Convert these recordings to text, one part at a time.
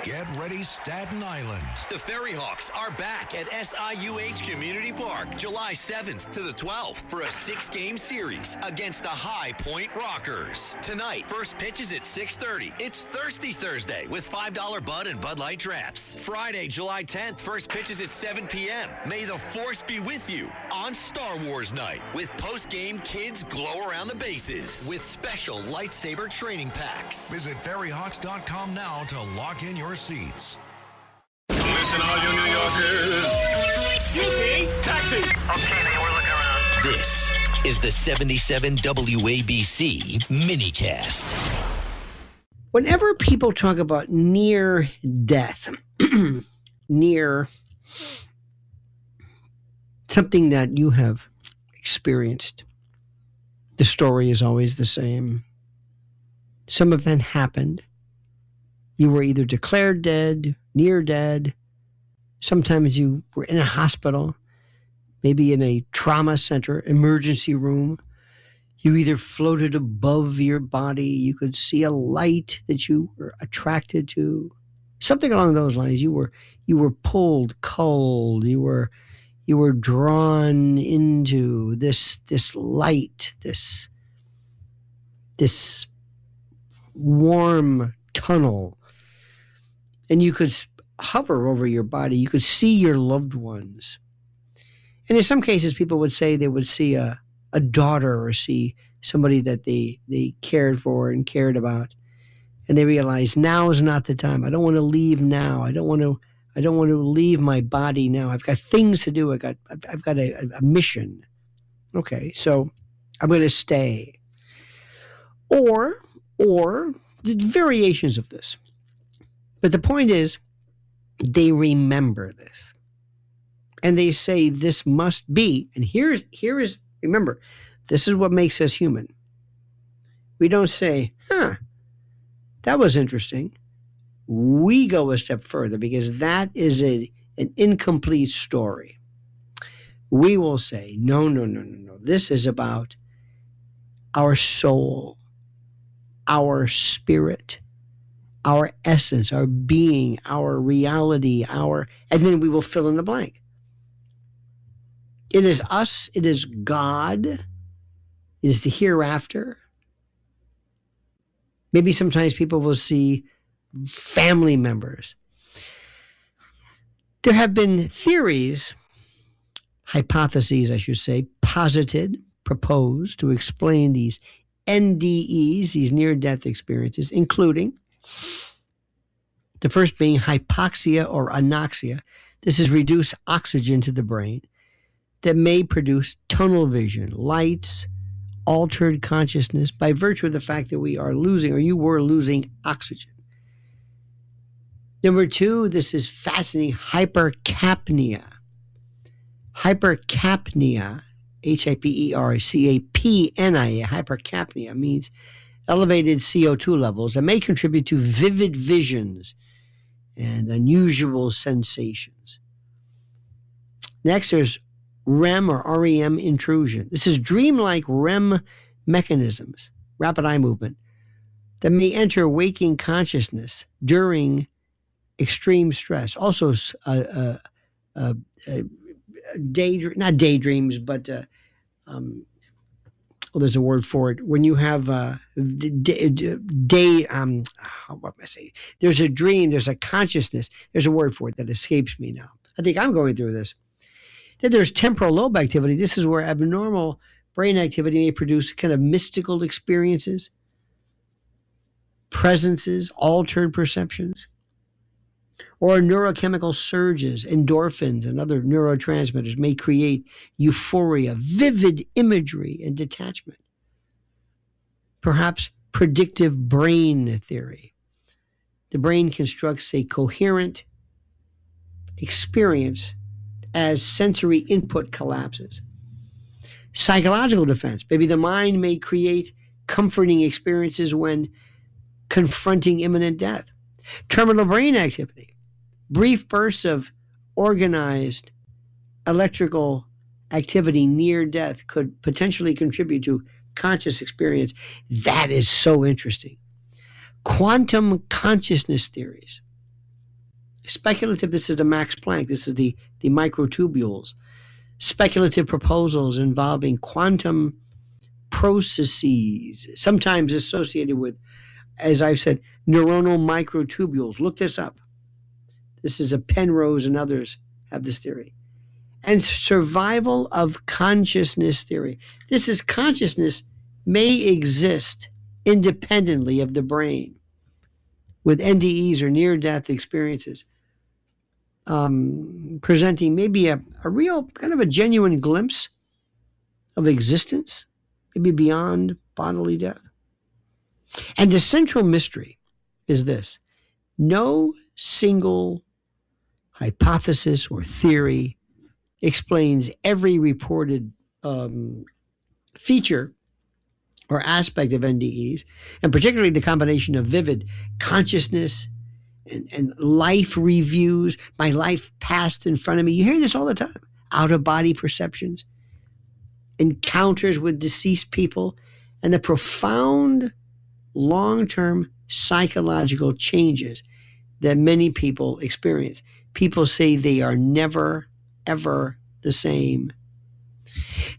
Get ready, Staten Island. The Ferry Hawks are back at SIUH Community Park July 7th to the 12th for a 6-game series against the High Point Rockers. Tonight, first pitch is at 6:30. It's Thirsty Thursday with $5 Bud and Bud Light drafts. Friday, July 10th, first pitch is at 7 p.m. May the Force be with you on Star Wars Night with post-game kids glow around the bases with special lightsaber training packs. Visit ferryhawks.com now to lock in your seats. Listen, all you New Yorkers. Excuse me, taxi. Okay, man, we're looking around. This is the 77 WABC minicast. Whenever people talk about near death, near something that you have experienced, the story is always the same. Some event happened. You were either declared dead, near dead. Sometimes you were in a hospital, maybe in a trauma center, emergency room. You either floated above your body. You could see a light that you were attracted to. Something along those lines. You were pulled cold. You were drawn into this light, this warm tunnel. And you could hover over your body. You could see your loved ones. And in some cases, people would say they would see a daughter or see somebody that they cared for and cared about. And they realize now is not the time. I don't want to leave now. I don't want to leave my body now. I've got things to do. I've got a mission. Okay, so I'm going to stay. Or there's variations of this. But the point is, they remember this. And they say this must be, and here is, remember, this is what makes us human. We don't say, that was interesting. We go a step further because that is an incomplete story. We will say, no. This is about our soul, our spirit, our essence, our being, our reality, and then we will fill in the blank. It is us, it is God, it is the hereafter. Maybe sometimes people will see family members. There have been theories, hypotheses, I should say, proposed to explain these NDEs, these near-death experiences, including the first being hypoxia or anoxia. This is reduced oxygen to the brain that may produce tunnel vision, lights, altered consciousness by virtue of the fact that we are losing, or you were losing, oxygen. Number two, this is fascinating, hypercapnia. Hypercapnia, hypercapnia, hypercapnia means elevated CO2 levels that may contribute to vivid visions and unusual sensations. Next, there's REM or REM intrusion. This is dreamlike REM mechanisms, rapid eye movement, that may enter waking consciousness during extreme stress. Also, not daydreams, but there's a word for it. When you have what am I saying? There's a dream, there's a consciousness. There's a word for it that escapes me now. I think I'm going through this. Then there's temporal lobe activity. This is where abnormal brain activity may produce kind of mystical experiences, presences, altered perceptions, or neurochemical surges, endorphins, and other neurotransmitters may create euphoria, vivid imagery, and detachment. Perhaps predictive brain theory. The brain constructs a coherent experience as sensory input collapses. Psychological defense. Maybe the mind may create comforting experiences when confronting imminent death. Terminal brain activity. Brief bursts of organized electrical activity near death could potentially contribute to conscious experience. That is so interesting. Quantum consciousness theories. Speculative, this is the Max Planck, this is the microtubules. Speculative proposals involving quantum processes, sometimes associated with, as I've said, neuronal microtubules. Look this up. This is a Penrose and others have this theory. And survival of consciousness theory. This is consciousness may exist independently of the brain with NDEs or near-death experiences, presenting maybe a real kind of a genuine glimpse of existence, maybe beyond bodily death. And the central mystery is this: no single hypothesis or theory explains every reported feature or aspect of NDEs, and particularly the combination of vivid consciousness and life reviews, my life passed in front of me. You hear this all the time. Out-of-body perceptions, encounters with deceased people, and the profound long-term psychological changes that many people experience. People say they are never, ever the same.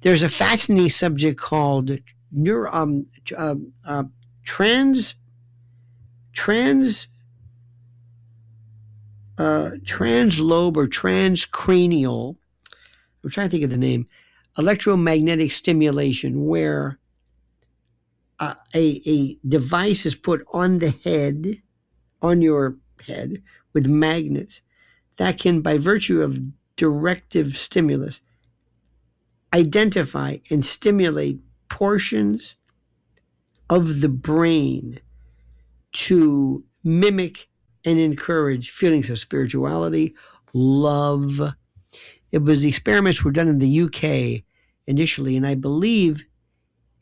There's a fascinating subject called translobe or transcranial, I'm trying to think of the name, electromagnetic stimulation, where a device is put on the head, on your head, with magnets that can, by virtue of directive stimulus, identify and stimulate portions of the brain to mimic and encourage feelings of spirituality, love. The experiments were done in the UK initially, and I believe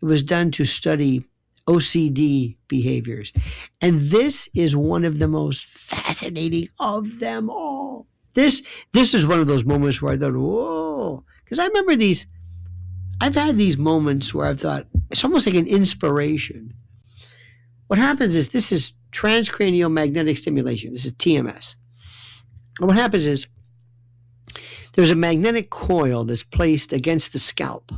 it was done to study OCD behaviors. And this is one of the most fascinating of them all. This is one of those moments where I thought, whoa, because I remember I've had these moments where I've thought, it's almost like an inspiration. What happens is, this is transcranial magnetic stimulation. This is TMS. And what happens is, there's a magnetic coil that's placed against the scalp.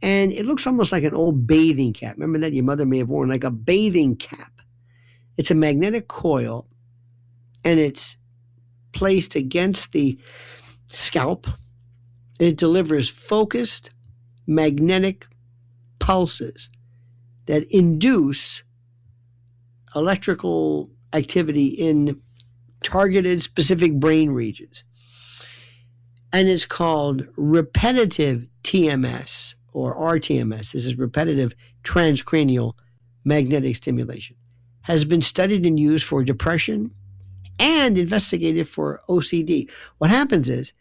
And it looks almost like an old bathing cap. Remember that your mother may have worn, like a bathing cap. It's a magnetic coil, and it's placed against the scalp. And it delivers focused magnetic pulses that induce electrical activity in targeted specific brain regions. And it's called repetitive TMS or RTMS. This is repetitive transcranial magnetic stimulation. Has been studied and used for depression and investigated for OCD. What happens is,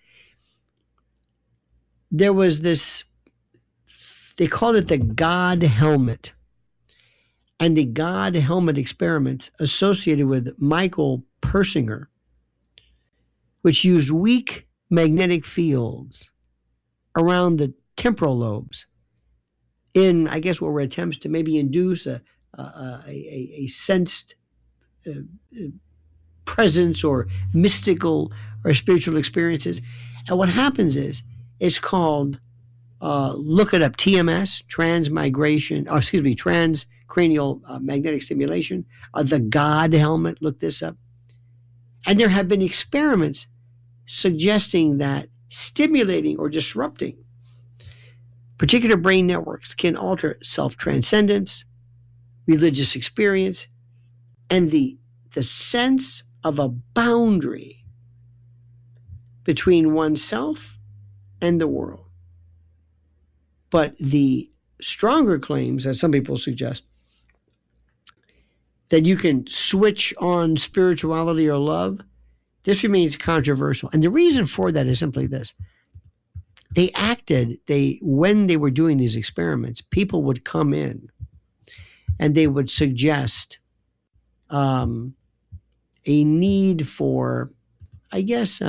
there was this, they called it the God helmet. And the God helmet experiments associated with Michael Persinger, which used weak magnetic fields around the temporal lobes in, I guess, what were attempts to maybe induce a sensed presence or mystical or spiritual experiences. And what happens is, it's called, look it up, TMS, transcranial magnetic stimulation, the God helmet, look this up. And there have been experiments suggesting that stimulating or disrupting particular brain networks can alter self-transcendence, religious experience, and the sense of a boundary between oneself and the world. But the stronger claims, as some people suggest, that you can switch on spirituality or love, this remains controversial. And the reason for that is simply this. When they were doing these experiments, people would come in and they would suggest a need for, I guess,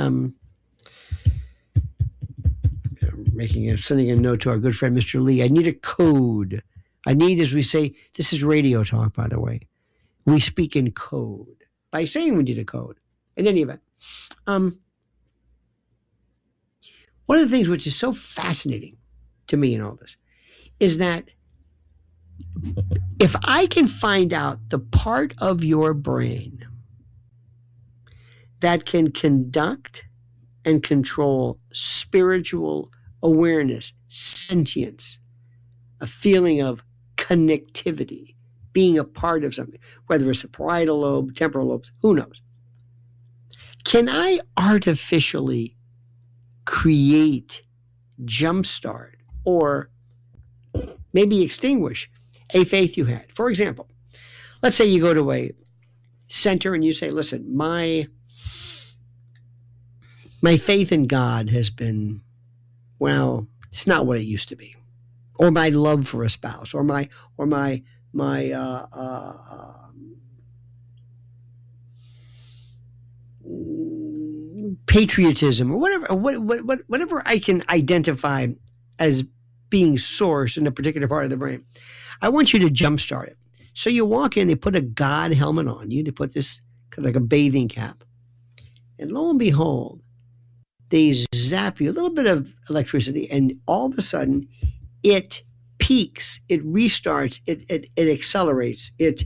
sending a note to our good friend, Mr. Lee. I need a code. I need, as we say, this is radio talk, by the way. We speak in code. By saying we need a code, In any event, one of the things which is so fascinating to me in all this is that if I can find out the part of your brain that can conduct and control spiritual awareness, sentience, a feeling of connectivity, being a part of something, whether it's a parietal lobe, temporal lobes, who knows? Can I artificially create, jumpstart, or maybe extinguish a faith you had? For example, let's say you go to a center and you say, listen, my faith in God has been, well, it's not what it used to be. Or my love for a spouse, or my patriotism, or whatever I can identify as being sourced in a particular part of the brain. I want you to jumpstart it. So you walk in, they put a God helmet on you, they put this kind of like a bathing cap, and lo and behold, they zap you a little bit of electricity, and all of a sudden, it peaks, it restarts, it accelerates, it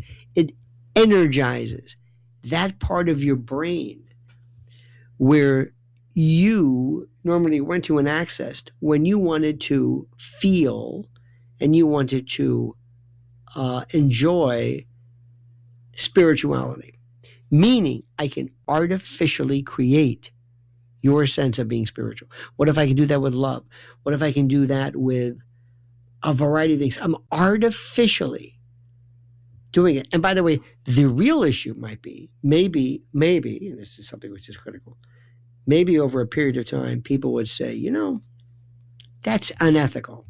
energizes that part of your brain where you normally went to and accessed when you wanted to feel and you wanted to enjoy spirituality. Meaning, I can artificially create your sense of being spiritual. What if I can do that with love? What if I can do that with a variety of things? I'm artificially doing it. And by the way, the real issue might be, maybe, and this is something which is critical, maybe over a period of time, people would say, you know, that's unethical.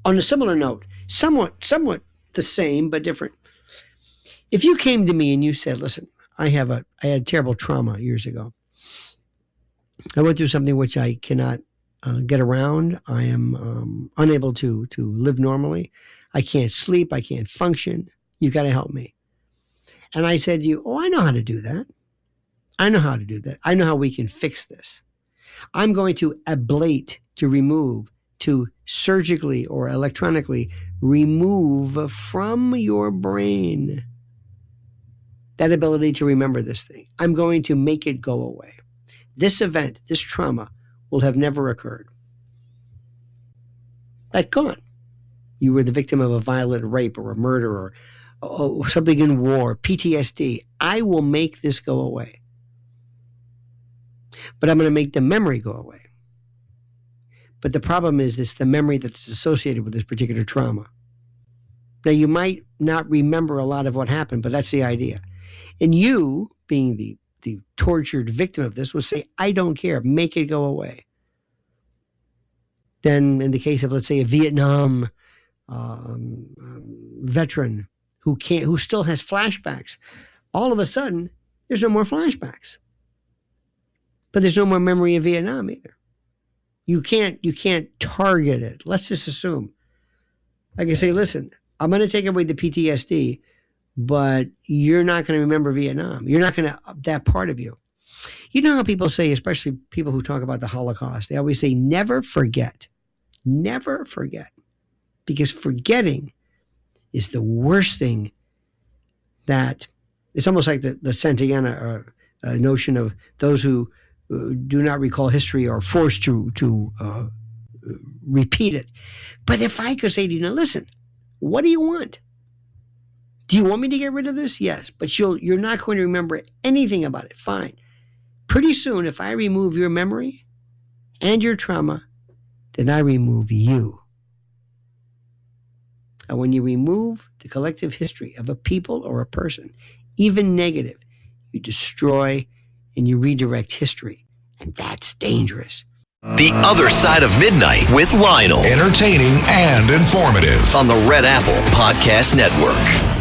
On a similar note, somewhat the same, but different. If you came to me and you said, listen, I had terrible trauma years ago. I went through something which I cannot get around. I am unable to live normally. I can't sleep. I can't function. You've got to help me. And I said to you, oh, I know how to do that. I know how to do that. I know how we can fix this. I'm going to ablate, to remove, to surgically or electronically remove from your brain that ability to remember this thing. I'm going to make it go away. This event, this trauma, will have never occurred. Like gone. You were the victim of a violent rape or a murder or something in war, PTSD. I will make this go away. But I'm going to make the memory go away. But the problem is this, the memory that's associated with this particular trauma. Now, you might not remember a lot of what happened, but that's the idea. And you, being the tortured victim of this, will say, I don't care, make it go away. Then in the case of, let's say, a Vietnam veteran who still has flashbacks, all of a sudden, there's no more flashbacks. But there's no more memory of Vietnam either. You can't target it. Let's just assume. I can say, listen, I'm going to take away the PTSD, but you're not going to remember Vietnam. You're not going to, that part of you. You know how people say, especially people who talk about the Holocaust, they always say, never forget. Never forget. Because forgetting is the worst thing that, it's almost like the Santayana notion of those who do not recall history are forced to repeat it. But if I could say to you, now listen, what do you want? Do you want me to get rid of this? Yes, but you're not going to remember anything about it. Fine. Pretty soon, if I remove your memory and your trauma, then I remove you. And when you remove the collective history of a people or a person, even negative, you destroy and you redirect history. And that's dangerous. The Other Side of Midnight with Lionel. Entertaining and informative On the Red Apple Podcast Network.